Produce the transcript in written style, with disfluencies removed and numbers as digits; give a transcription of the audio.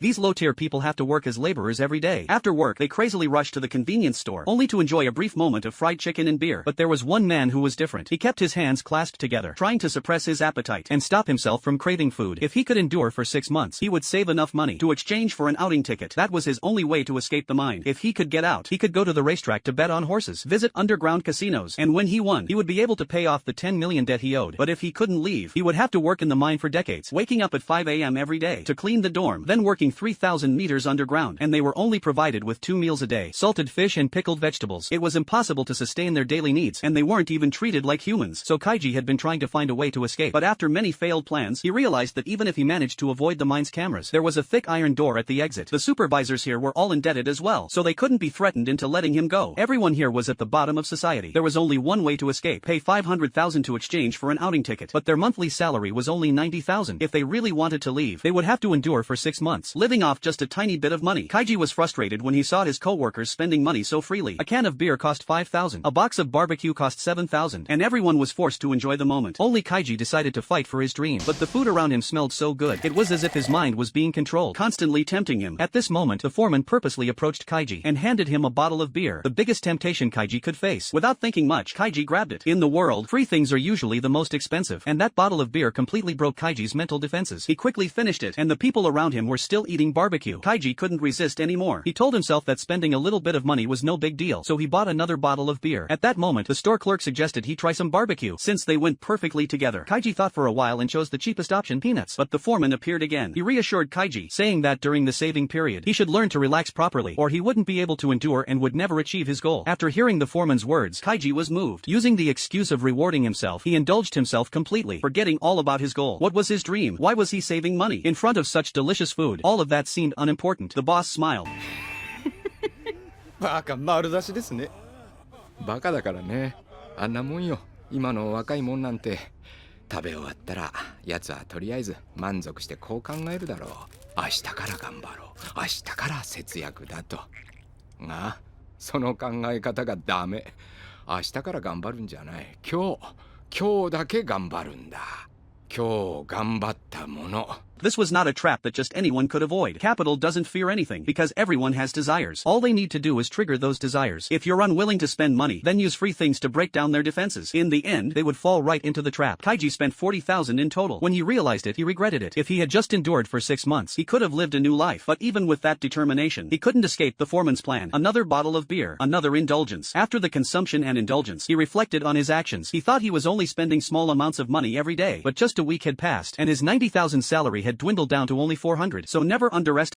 These low-tier people have to work as laborers every day. After work they crazily rush to the convenience store, only to enjoy a brief moment of fried chicken and beer. But there was one man who was different. He kept his hands clasped together, trying to suppress his appetite and stop himself from craving food. If he could endure for 6 months, he would save enough money to exchange for an outing ticket. That was his only way to escape the mine. If he could get out, he could go to the racetrack to bet on horses, visit underground casinos, and when he won, he would be able to pay off the 10 million debt he owed. But if he couldn't leave, he would have to work in the mine for decades, waking up at 5 a.m. every day to clean the dorm, then working 3,000 meters underground, and they were only provided with 2 meals a day, salted fish and pickled vegetables. It was impossible to sustain their daily needs, and they weren't even treated like humans. So Kaiji had been trying to find a way to escape, but after many failed plans, he realized that even if he managed to avoid the mine's cameras, there was a thick iron door at the exit. The supervisors here were all indebted as well, so they couldn't be threatened into letting him go. Everyone here was at the bottom of society. There was only one way to escape: pay 500,000 to exchange for an outing ticket. But their monthly salary was only 90,000. If they really wanted to leave, they would have to endure for 6 months, living off just a tiny bit of money. Kaiji was frustrated when he saw his co-workers spending money so freely. A can of beer cost 5,000, a box of barbecue cost 7,000, and everyone was forced to enjoy the moment. Only Kaiji decided to fight for his dream. But the food around him smelled so good, it was as if his mind was being controlled, constantly tempting him. At this moment, the foreman purposely approached Kaiji and handed him a bottle of beer, the biggest temptation Kaiji could face. Without thinking much, Kaiji grabbed it. In the world, free things are usually the most expensive, and that bottle of beer completely broke Kaiji's mental defenses. He quickly finished it, and the people around him were still eating barbecue. Kaiji couldn't resist anymore. He told himself that spending a little bit of money was no big deal, so he bought another bottle of beer. At that moment, the store clerk suggested he try some barbecue, since they went perfectly together. Kaiji thought for a while and chose the cheapest option, peanuts. But the foreman appeared again. He reassured Kaiji, saying that during the saving period, he should learn to relax properly, or he wouldn't be able to endure and would never achieve his goal. After hearing the foreman's words, Kaiji was moved. Using the excuse of rewarding himself, he indulged himself completely, forgetting all about his goal. What was his dream? Why was he saving money? In front of such delicious food, all of that seemed unimportant. The boss smiled. バカ丸出しですね。バカだからね。あんなもんよ。今の若いもんなんて。食べ終わったら奴はとりあえず満足してこう考えるだろう。明日から頑張ろう。明日から節約だと。が、その考え方がダメ。明日から頑張るんじゃない。今日だけ頑張るんだ。今日頑張ったもの。This was not a trap that just anyone could avoid. Capital doesn't fear anything, because everyone has desires. All they need to do is trigger those desires. If you're unwilling to spend money, then use free things to break down their defenses. In the end, they would fall right into the trap. Kaiji spent 40,000 in total. When he realized it, he regretted it. If he had just endured for 6 months, he could have lived a new life. But even with that determination, he couldn't escape the foreman's plan. Another bottle of beer, another indulgence. After the consumption and indulgence, he reflected on his actions. He thought he was only spending small amounts of money every day. But just a week had passed, and his 90,000 salary had dwindled down to only 400. So never underestimate